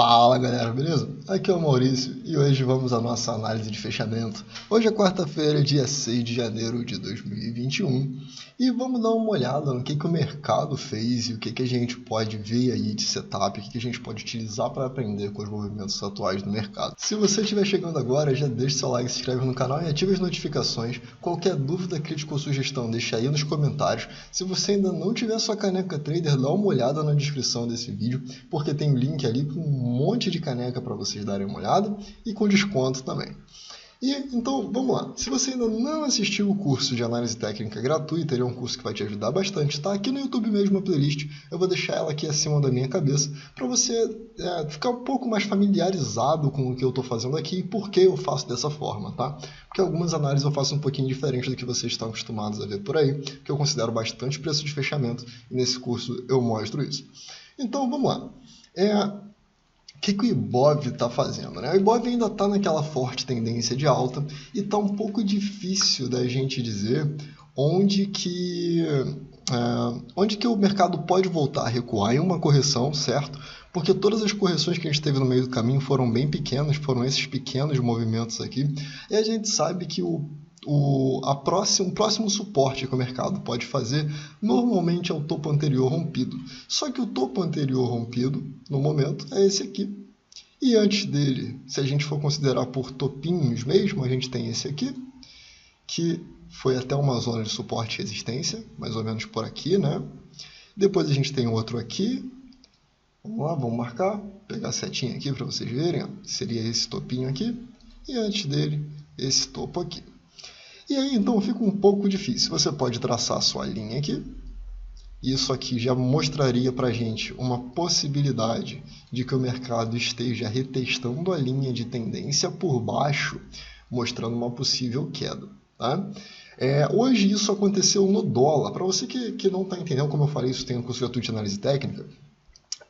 Fala galera, beleza? Aqui é o Maurício e hoje vamos à nossa análise de fechamento. Hoje é quarta-feira, dia 6 de janeiro de 2021 e vamos dar uma olhada no que o mercado fez e o que a gente pode ver aí de setup, o que a gente pode utilizar para aprender com os movimentos atuais do mercado. Se você estiver chegando agora, já deixa seu like, se inscreve no canal e ative as notificações. Qualquer dúvida, crítica ou sugestão, deixa aí nos comentários. Se você ainda não tiver sua caneca trader, dá uma olhada na descrição desse vídeo, porque tem um link ali com um monte de caneca para vocês darem uma olhada e com desconto também. E então, vamos lá. Se você ainda não assistiu o curso de análise técnica gratuita, ele é um curso que vai te ajudar bastante. Está aqui no YouTube mesmo a playlist. Eu vou deixar ela aqui acima da minha cabeça para você ficar um pouco mais familiarizado com o que eu estou fazendo aqui e por que eu faço dessa forma, tá? Porque algumas análises eu faço um pouquinho diferente do que vocês estão acostumados a ver por aí, que eu considero bastante preço de fechamento e nesse curso eu mostro isso. Então, vamos lá. O que o Ibov está fazendo, né? O Ibov ainda está naquela forte tendência de alta e está um pouco difícil da gente dizer onde que o mercado pode voltar a recuar em uma correção, certo? Porque todas as correções que a gente teve no meio do caminho foram bem pequenas, foram esses pequenos movimentos aqui, e a gente sabe que o próximo suporte que o mercado pode fazer normalmente é o topo anterior rompido. Só que o topo anterior rompido, no momento, é esse aqui. E antes dele, se a gente for considerar por topinhos mesmo, a gente tem esse aqui, que foi até uma zona de suporte e resistência, mais ou menos por aqui, né? Depois a gente tem outro aqui. Vamos lá, vamos marcar, pegar a setinha aqui para vocês verem, ó. Seria esse topinho aqui. E antes dele, esse topo aqui. E aí, então, fica um pouco difícil. Você pode traçar a sua linha aqui. Isso aqui já mostraria para a gente uma possibilidade de que o mercado esteja retestando a linha de tendência por baixo, mostrando uma possível queda. Tá? Hoje isso aconteceu no dólar. Para você que não está entendendo, como eu falei, isso tem um curso gratuito de análise técnica,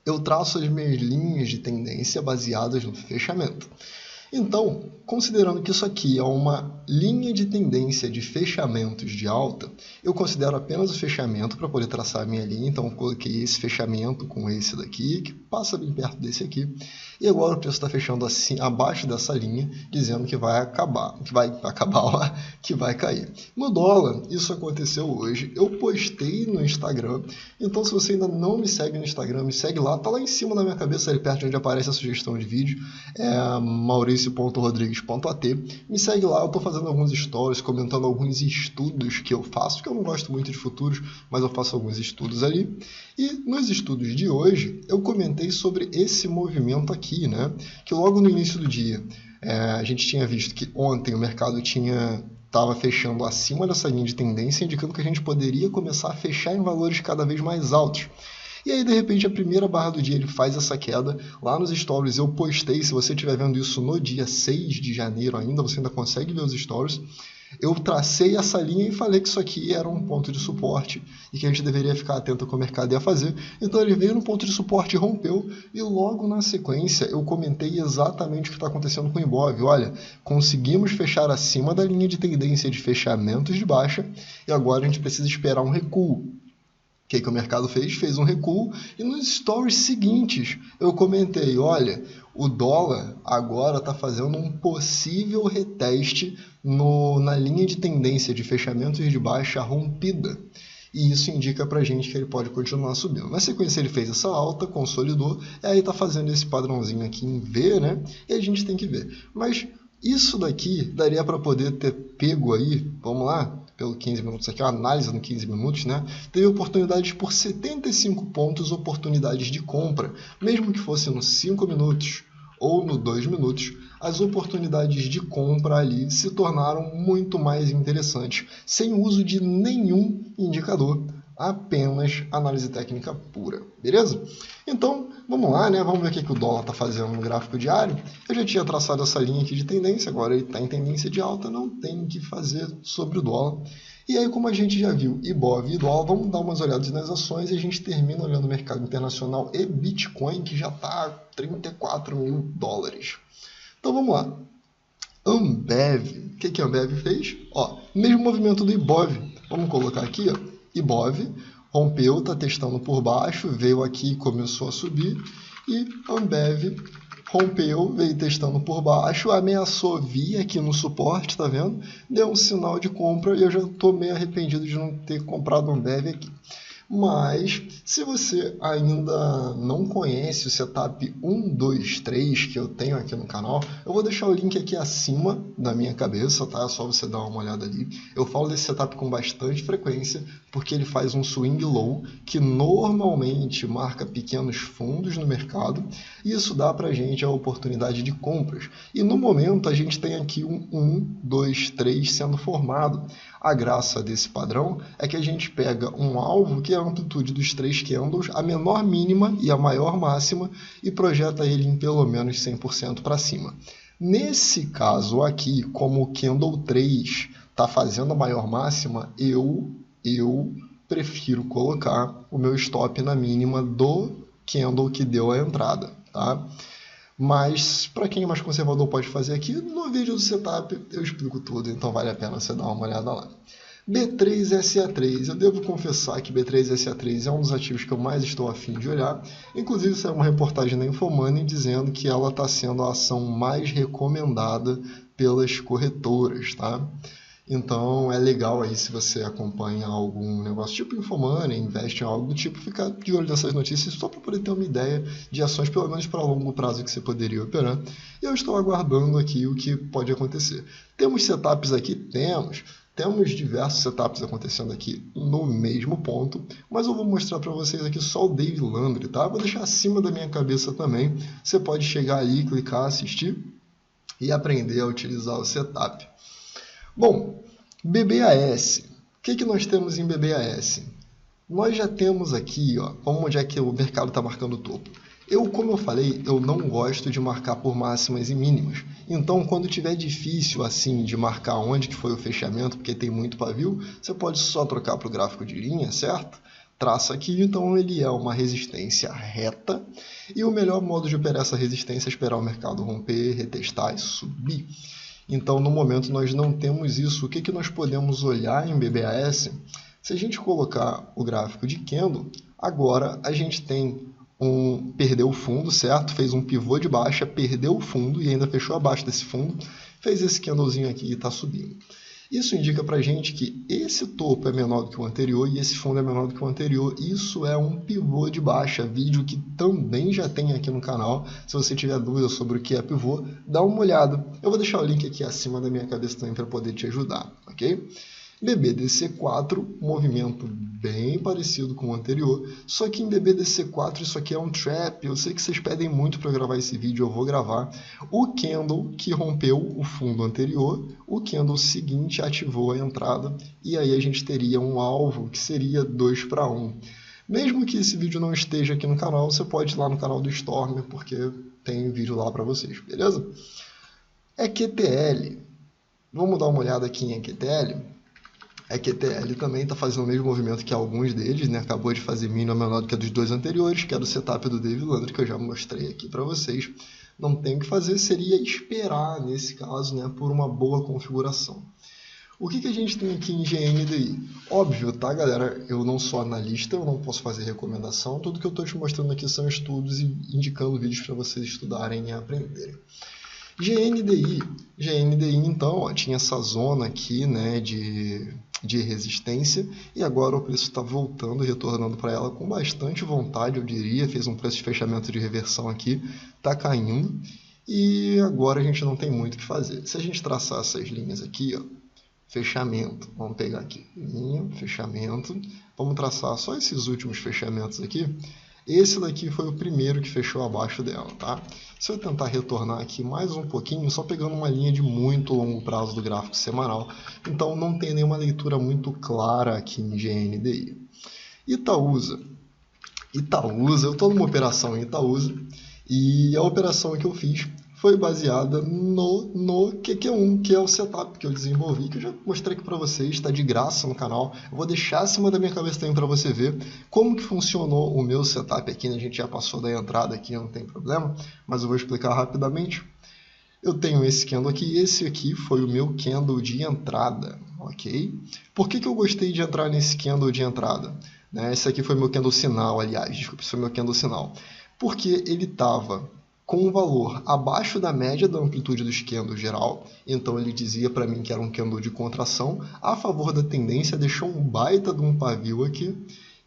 eu traço as minhas linhas de tendência baseadas no fechamento. Então, considerando que isso aqui é uma linha de tendência de fechamentos de alta, eu considero apenas o fechamento para poder traçar a minha linha. Então, eu coloquei esse fechamento com esse daqui, que passa bem perto desse aqui. E agora o preço está fechando assim, abaixo dessa linha, dizendo que vai acabar, que vai cair. No dólar, isso aconteceu hoje. Eu postei no Instagram. Então, se você ainda não me segue no Instagram, me segue lá. Está lá em cima da minha cabeça, ali perto de onde aparece a sugestão de vídeo. Mauricio.rodrigues.at. Me segue lá, eu estou fazendo alguns stories, comentando alguns estudos que eu faço, porque eu não gosto muito de futuros, mas eu faço alguns estudos ali. E nos estudos de hoje, eu comentei sobre esse movimento aqui, né? Que logo no início do dia, a gente tinha visto que ontem o mercado estava fechando acima dessa linha de tendência, indicando que a gente poderia começar a fechar em valores cada vez mais altos. E aí, de repente, a primeira barra do dia ele faz essa queda. Lá nos stories eu postei, se você estiver vendo isso no dia 6 de janeiro ainda, você ainda consegue ver os stories. Eu tracei essa linha e falei que isso aqui era um ponto de suporte e que a gente deveria ficar atento ao que o mercado ia fazer. Então ele veio no ponto de suporte e rompeu. E logo na sequência eu comentei exatamente o que está acontecendo com o Ibov. Olha, conseguimos fechar acima da linha de tendência de fechamentos de baixa e agora a gente precisa esperar um recuo. O que o mercado fez? Fez um recuo e nos stories seguintes eu comentei, olha, o dólar agora está fazendo um possível reteste na linha de tendência de fechamentos de baixa rompida. E isso indica para a gente que ele pode continuar subindo. Na sequência ele fez essa alta, consolidou, e aí está fazendo esse padrãozinho aqui em V, né? E a gente tem que ver. Mas isso daqui daria para poder ter pego aí, vamos lá, pelo 15 minutos aqui, uma análise no 15 minutos, né? Teve oportunidades por 75 pontos, oportunidades de compra. Mesmo que fosse nos 5 minutos ou no 2 minutos, as oportunidades de compra ali se tornaram muito mais interessantes, sem uso de nenhum indicador, apenas análise técnica pura, beleza? Então, vamos lá, né? Vamos ver o que o dólar está fazendo no gráfico diário. Eu já tinha traçado essa linha aqui de tendência, agora ele está em tendência de alta, não tem o que fazer sobre o dólar. E aí, como a gente já viu Ibov e dólar, vamos dar umas olhadas nas ações e a gente termina olhando o mercado internacional e Bitcoin, que já está a 34 mil dólares. Então, vamos lá. Ambev, o que a Ambev fez? Ó, mesmo movimento do Ibov. Vamos colocar aqui, ó. Ibov rompeu, está testando por baixo, veio aqui e começou a subir. e Ambev rompeu, veio testando por baixo, ameaçou vir aqui no suporte, tá vendo? Deu um sinal de compra e eu já estou meio arrependido de não ter comprado Ambev aqui. Mas, se você ainda não conhece o setup 123 que eu tenho aqui no canal, eu vou deixar o link aqui acima da minha cabeça, tá? É só você dar uma olhada ali. Eu falo desse setup com bastante frequência, porque ele faz um swing low, que normalmente marca pequenos fundos no mercado, e isso dá pra gente a oportunidade de compras. E no momento a gente tem aqui um 1, 2, 3 sendo formado. A graça desse padrão é que a gente pega um alvo que é a amplitude dos 3 candles, a menor mínima e a maior máxima, e projeta ele em pelo menos 100% para cima. Nesse caso aqui, como o candle 3 está fazendo a maior máxima, eu prefiro colocar o meu stop na mínima do candle que deu a entrada, tá? Mas, para quem é mais conservador pode fazer aqui, no vídeo do setup eu explico tudo, então vale a pena você dar uma olhada lá. B3SA3, eu devo confessar que B3SA3 é um dos ativos que eu mais estou a fim de olhar. Inclusive, saiu uma reportagem na Infomoney dizendo que ela está sendo a ação mais recomendada pelas corretoras, tá? Então é legal aí se você acompanha algum negócio tipo Infomoney, investe em algo do tipo, ficar de olho nessas notícias só para poder ter uma ideia de ações, pelo menos para longo prazo, que você poderia operar. E eu estou aguardando aqui o que pode acontecer. Temos setups aqui? Temos diversos setups acontecendo aqui no mesmo ponto, mas eu vou mostrar para vocês aqui só o Dave Landry, tá? Vou deixar acima da minha cabeça também. Você pode chegar ali, clicar, assistir e aprender a utilizar o setup. Bom, BBAS. O que nós temos em BBAS? Nós já temos aqui, ó, onde é que o mercado está marcando o topo. Como eu falei, eu não gosto de marcar por máximas e mínimas. Então, quando tiver difícil assim de marcar onde que foi o fechamento, porque tem muito pavio, você pode só trocar para o gráfico de linha, certo? Traça aqui, então ele é uma resistência reta. E o melhor modo de operar essa resistência é esperar o mercado romper, retestar e subir. Então, no momento, nós não temos isso. O que nós podemos olhar em BBAS? Se a gente colocar o gráfico de candle, agora a gente tem perdeu o fundo, certo? Fez um pivô de baixa, perdeu o fundo e ainda fechou abaixo desse fundo. Fez esse candlezinho aqui e está subindo. Isso indica para a gente que esse topo é menor do que o anterior e esse fundo é menor do que o anterior. Isso é um pivô de baixa, vídeo que também já tem aqui no canal. Se você tiver dúvida sobre o que é pivô, dá uma olhada. Eu vou deixar o link aqui acima da minha cabeça também para poder te ajudar, ok? BBDC4, movimento bem parecido com o anterior, só que em BBDC4 isso aqui é um trap. Eu sei que vocês pedem muito para gravar esse vídeo, eu vou gravar. O candle que rompeu o fundo anterior, o candle seguinte ativou a entrada e aí a gente teria um alvo que seria 2 para 1. Mesmo que esse vídeo não esteja aqui no canal, você pode ir lá no canal do Storm, porque tem vídeo lá para vocês, beleza? EQTL. Vamos dar uma olhada aqui em EQTL. A EQTL também está fazendo o mesmo movimento que alguns deles, né? Acabou de fazer mínima menor do que a dos dois anteriores, que era o setup do Dave Landry, que eu já mostrei aqui para vocês. Não tem o que fazer, seria esperar, nesse caso, né, por uma boa configuração. O que a gente tem aqui em GNDI? Óbvio, tá, galera? Eu não sou analista, eu não posso fazer recomendação. Tudo que eu estou te mostrando aqui são estudos e indicando vídeos para vocês estudarem e aprenderem. GNDI então, ó, tinha essa zona aqui, né, de resistência, e agora o preço está voltando, retornando para ela com bastante vontade, eu diria. Fez um preço de fechamento de reversão aqui, está caindo, e agora a gente não tem muito o que fazer. Se a gente traçar essas linhas aqui, ó, fechamento, vamos pegar aqui, linha, fechamento, vamos traçar só esses últimos fechamentos aqui. Esse daqui foi o primeiro que fechou abaixo dela, tá? Se eu tentar retornar aqui mais um pouquinho, só pegando uma linha de muito longo prazo do gráfico semanal, então não tem nenhuma leitura muito clara aqui em GNDI. Itaúsa, eu estou numa operação em Itaúsa, e a operação que eu fiz foi baseada no QQ1, que é o setup que eu desenvolvi, que eu já mostrei aqui para vocês, está de graça no canal. Eu vou deixar acima da minha cabeça também para você ver como que funcionou o meu setup aqui, né? A gente já passou da entrada aqui, não tem problema, mas eu vou explicar rapidamente. Eu tenho esse candle aqui, esse aqui foi o meu candle de entrada, ok? Por que eu gostei de entrar nesse candle de entrada? Esse aqui foi meu candle sinal, aliás, desculpa, esse foi meu candle sinal. porque ele estava com um valor abaixo da média da amplitude do candle geral, então ele dizia para mim que era um candle de contração a favor da tendência, deixou um baita de um pavio aqui,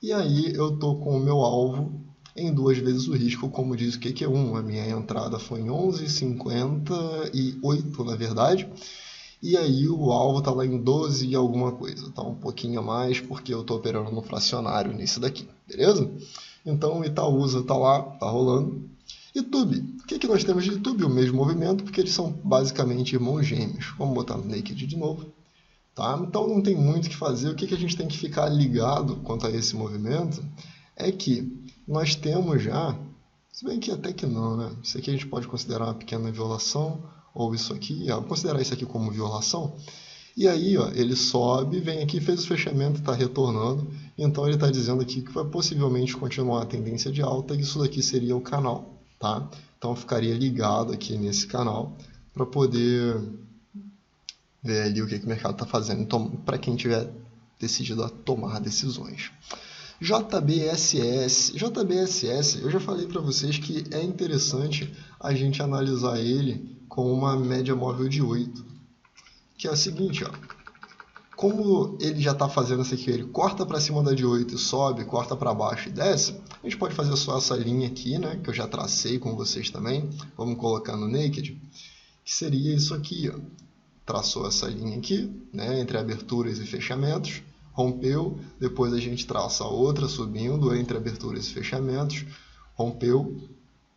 e aí eu tô com o meu alvo em 2 vezes o risco, como diz o QQ1, a minha entrada foi em 11,58 na verdade, e aí o alvo está lá em 12 e alguma coisa, tá um pouquinho a mais porque eu estou operando no fracionário nisso daqui, beleza? Então o Itaúsa está lá, está rolando. YouTube, o que nós temos de YouTube? O mesmo movimento, porque eles são basicamente irmãos gêmeos. Vamos botar no Naked de novo. Tá? Então não tem muito o que fazer. O que a gente tem que ficar ligado quanto a esse movimento é que nós temos já, se bem que até que não, né? Isso aqui a gente pode considerar uma pequena violação, ou isso aqui, vou considerar isso aqui como violação. E aí, ó, ele sobe, vem aqui, fez o fechamento, está retornando. Então ele está dizendo aqui que vai possivelmente continuar a tendência de alta, e isso daqui seria o canal. Tá? Então eu ficaria ligado aqui nesse canal para poder ver ali o que o mercado está fazendo, então, para quem tiver decidido a tomar decisões. JBSS, eu já falei para vocês que é interessante a gente analisar ele com uma média móvel de 8, que é o seguinte, ó, como ele já está fazendo isso aqui, ele corta para cima da de 8 e sobe, corta para baixo e desce, a gente pode fazer só essa linha aqui, né, que eu já tracei com vocês também, vamos colocar no Naked, que seria isso aqui, ó. Traçou essa linha aqui, né, entre aberturas e fechamentos, rompeu, depois a gente traça outra subindo entre aberturas e fechamentos, rompeu,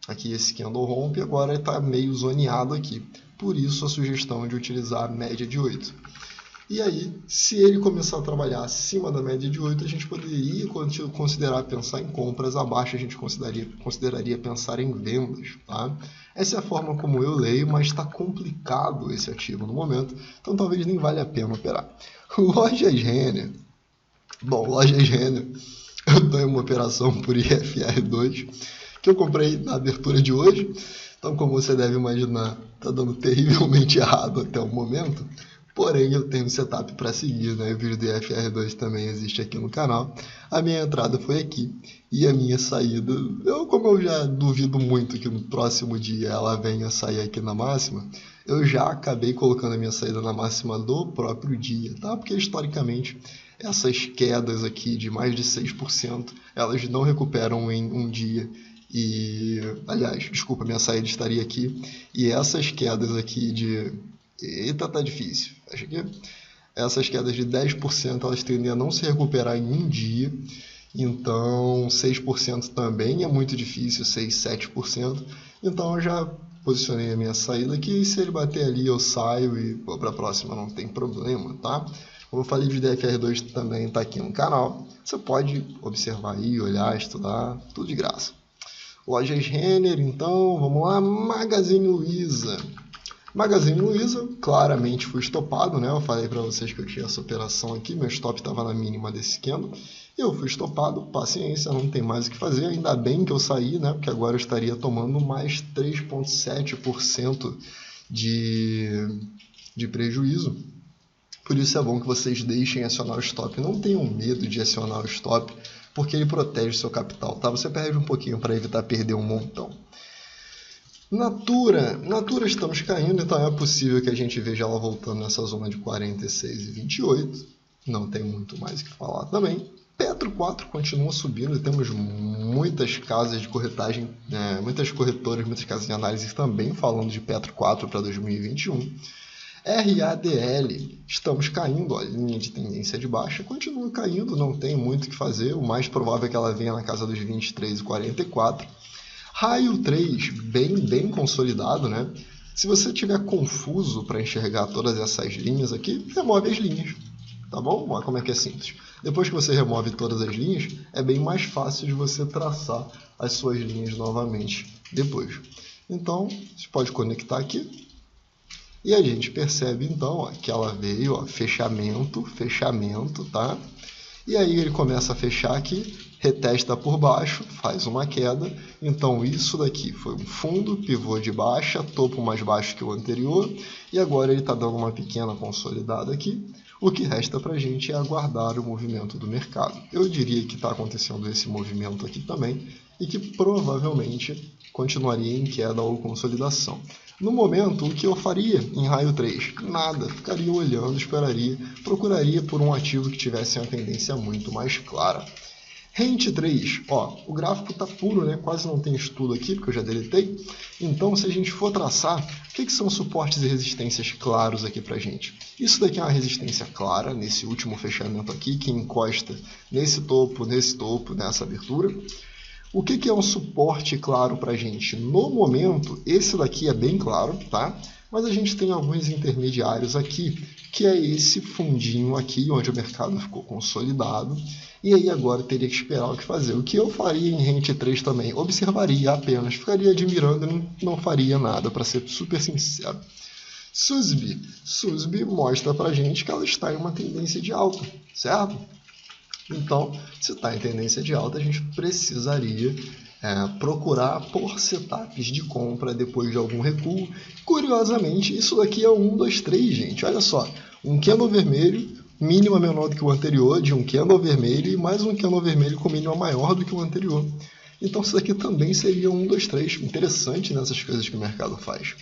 aqui esse candle rompe, agora está meio zoneado aqui, por isso a sugestão de utilizar a média de 8. E aí, se ele começar a trabalhar acima da média de 8, a gente poderia considerar pensar em compras, abaixo a gente consideraria pensar em vendas. Tá? Essa é a forma como eu leio, mas está complicado esse ativo no momento, então talvez nem valha a pena operar. Lojas Renner. Bom, Lojas Renner, eu estou em uma operação por IFR2, que eu comprei na abertura de hoje, então como você deve imaginar, está dando terrivelmente errado até o momento. Porém, eu tenho um setup para seguir, né? O vídeo do IFR2 também existe aqui no canal. A minha entrada foi aqui e a minha saída, como eu já duvido muito que no próximo dia ela venha sair aqui na máxima, eu já acabei colocando a minha saída na máxima do próprio dia, tá? Porque historicamente essas quedas aqui de mais de 6%, elas não recuperam em um dia. E, aliás, desculpa, minha saída estaria aqui. E essas quedas aqui de... Eita, tá difícil. Acho que essas quedas de 10% elas tendem a não se recuperar em um dia. Então, 6% também é muito difícil, 6, 7%. Então, eu já posicionei a minha saída aqui. E se ele bater ali, eu saio e vou para a próxima, não tem problema, tá? Como eu falei, o DFR2 também está aqui no canal. Você pode observar aí, olhar, estudar, tudo de graça. Lojas Renner, então, vamos lá. Magazine Luiza. Magazine Luiza, claramente fui estopado, né? Eu falei para vocês que eu tinha essa operação aqui, meu stop estava na mínima desse candle. Eu fui estopado, paciência, não tem mais o que fazer. Ainda bem que eu saí, né? Porque agora eu estaria tomando mais 3,7% de prejuízo. Por isso é bom que vocês deixem acionar o stop. Não tenham medo de acionar o stop, porque ele protege o seu capital, tá? Você perde um pouquinho para evitar perder um montão. Natura estamos caindo, então é possível que a gente veja ela voltando nessa zona de 46 e 28. Não tem muito mais o que falar também. Petro 4 continua subindo e temos muitas casas de corretagem, muitas corretoras, muitas casas de análise também falando de Petro 4 para 2021. RADL, estamos caindo, ó, linha de tendência de baixa, continua caindo, não tem muito o que fazer, o mais provável é que ela venha na casa dos 23 e 44. Raio 3, bem consolidado, né? Se você estiver confuso para enxergar todas essas linhas aqui, remove as linhas, tá bom? Olha como é que é simples. Depois que você remove todas as linhas, é bem mais fácil de você traçar as suas linhas novamente depois. Então, você pode conectar aqui. E a gente percebe, então, ó, que ela veio, ó, fechamento, tá? E aí ele começa a fechar aqui, retesta por baixo, faz uma queda. Então isso daqui foi um fundo, pivô de baixa, topo mais baixo que o anterior. E agora ele está dando uma pequena consolidada aqui. O que resta para a gente é aguardar o movimento do mercado. Eu diria que está acontecendo esse movimento aqui também, e que provavelmente continuaria em queda ou consolidação. No momento, o que eu faria em raio 3? Nada, ficaria olhando, esperaria, procuraria por um ativo que tivesse uma tendência muito mais clara. Rente 3, ó, o gráfico está puro, né? Quase não tem estudo aqui, porque eu já deletei. Então, se a gente for traçar, o que são suportes e resistências claros aqui para a gente? Isso daqui é uma resistência clara, nesse último fechamento aqui, que encosta nesse topo, nessa abertura. O que é um suporte claro para a gente? No momento, esse daqui é bem claro, tá? Mas a gente tem alguns intermediários aqui, que é esse fundinho aqui, onde o mercado ficou consolidado. E aí agora teria que esperar o que fazer. O que eu faria em Rente 3 também? Observaria apenas, ficaria admirando e não faria nada, para ser super sincero. SUSB mostra para a gente que ela está em uma tendência de alta, certo? Então, se está em tendência de alta, a gente precisaria procurar por setups de compra depois de algum recuo. Curiosamente, isso daqui é 1, 2, 3, gente. Olha só, um candle vermelho, mínima menor do que o anterior, de um candle vermelho, e mais um candle vermelho com mínima maior do que o anterior. Então, isso daqui também seria 1, 2, 3. Interessante nessas coisas que o mercado faz.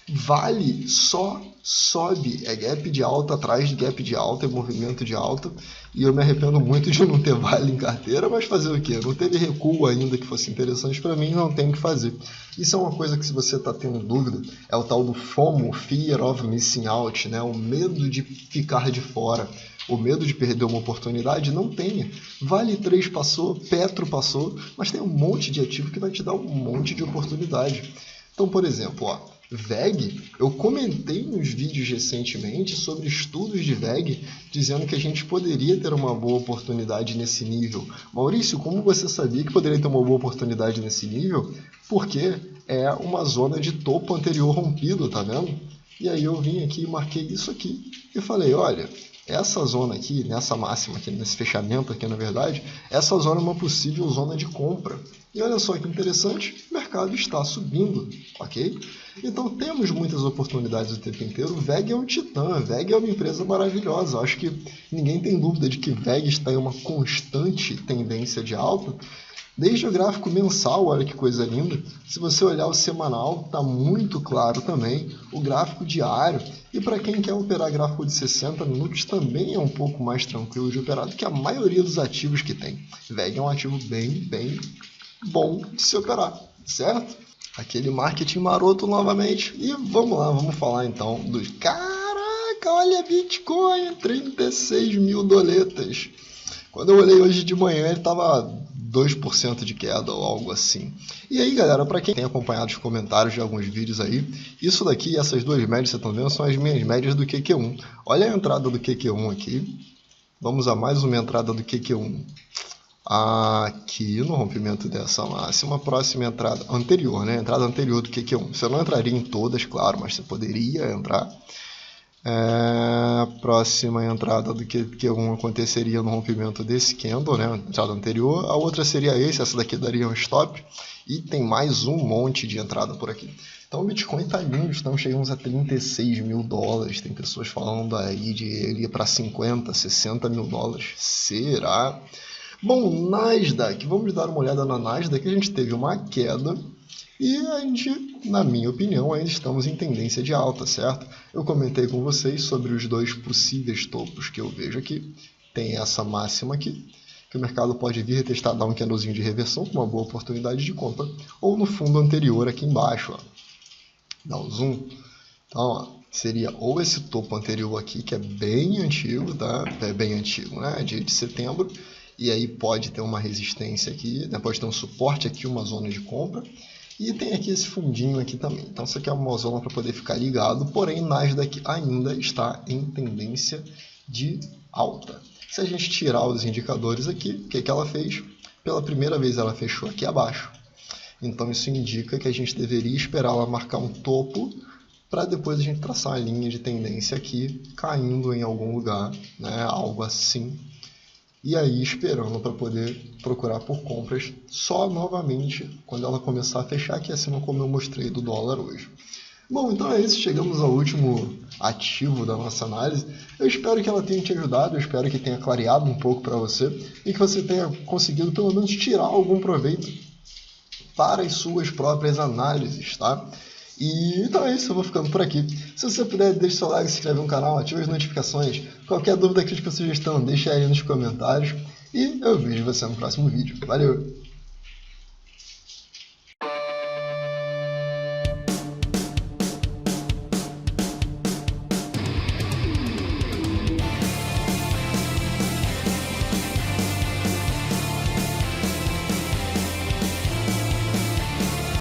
Vale só sobe, é gap de alta atrás de gap de alta, é movimento de alta, e eu me arrependo muito de não ter Vale em carteira, mas fazer o quê? Não teve recuo ainda que fosse interessante para mim, não tem o que fazer. Isso é uma coisa que, se você está tendo dúvida, é o tal do FOMO, Fear of Missing Out, né? O medo de ficar de fora, o medo de perder uma oportunidade. Não tenha. Vale 3 passou, Petro passou, mas tem um monte de ativo que vai te dar um monte de oportunidade. Então, por exemplo, ó, VEG, eu comentei nos vídeos recentemente sobre estudos de VEG, dizendo que a gente poderia ter uma boa oportunidade nesse nível. Maurício, como você sabia que poderia ter uma boa oportunidade nesse nível? Porque é uma zona de topo anterior rompido, tá vendo? E aí eu vim aqui e marquei isso aqui e falei, olha, essa zona aqui, nessa máxima aqui, nesse fechamento aqui, na verdade, essa zona é uma possível zona de compra. E olha só que interessante, o mercado está subindo, ok? Então temos muitas oportunidades o tempo inteiro. VEG é um titã, VEG é uma empresa maravilhosa. Acho que ninguém tem dúvida de que VEG está em uma constante tendência de alta. Desde o gráfico mensal, olha que coisa linda. Se você olhar o semanal, está muito claro também. O gráfico diário. E para quem quer operar gráfico de 60 minutos, também é um pouco mais tranquilo de operar do que a maioria dos ativos que tem. VEG é um ativo bem bom de se operar, certo? Aquele marketing maroto novamente. E vamos lá, vamos falar então dos... Caraca, olha Bitcoin, 36 mil doletas. Quando eu olhei hoje de manhã, ele estava 2% de queda ou algo assim. E aí, galera, para quem tem acompanhado os comentários de alguns vídeos aí, isso daqui, essas duas médias que vocês estão vendo, são as minhas médias do QQ1. Olha a entrada do QQ1 aqui. Vamos a mais uma entrada do QQ1. Aqui no rompimento dessa máxima, próxima entrada anterior, né? Entrada anterior do QQ1. Você não entraria em todas, claro, mas você poderia entrar. Próxima entrada do QQ1 aconteceria no rompimento desse candle, né? Entrada anterior. A outra seria essa daqui daria um stop. E tem mais um monte de entrada por aqui. Então o Bitcoin está lindo, estamos chegando a 36 mil dólares. Tem pessoas falando aí de ele ir para 50, 60 mil dólares. Será? Bom, Nasdaq, vamos dar uma olhada na Nasdaq. A gente teve uma queda e a gente, na minha opinião, ainda estamos em tendência de alta, certo? Eu comentei com vocês sobre os dois possíveis topos que eu vejo aqui. Tem essa máxima aqui, que o mercado pode vir retestar, dar um candlezinho de reversão com uma boa oportunidade de compra, ou no fundo anterior aqui embaixo, ó. Dá um zoom. Então, ó, seria ou esse topo anterior aqui, que é bem antigo, tá? É bem antigo, né? Dia de setembro. E aí pode ter uma resistência aqui, né? Pode ter um suporte aqui, uma zona de compra. E tem aqui esse fundinho aqui também. Então isso aqui é uma zona para poder ficar ligado, porém Nasdaq ainda está em tendência de alta. Se a gente tirar os indicadores aqui, o que ela fez? Pela primeira vez ela fechou aqui abaixo. Então isso indica que a gente deveria esperar ela marcar um topo para depois a gente traçar a linha de tendência aqui, caindo em algum lugar, né? Algo assim. E aí esperando para poder procurar por compras só novamente quando ela começar a fechar aqui acima, como eu mostrei do dólar hoje. Bom, então é isso, chegamos ao último ativo da nossa análise. Eu espero que ela tenha te ajudado, eu espero que tenha clareado um pouco para você e que você tenha conseguido pelo menos tirar algum proveito para as suas próprias análises, tá? E então é isso, eu vou ficando por aqui. Se você puder, deixe seu like, se inscreve no canal, ative as notificações. Qualquer dúvida, crítica ou sugestão, deixa aí nos comentários. E eu vejo você no próximo vídeo. Valeu!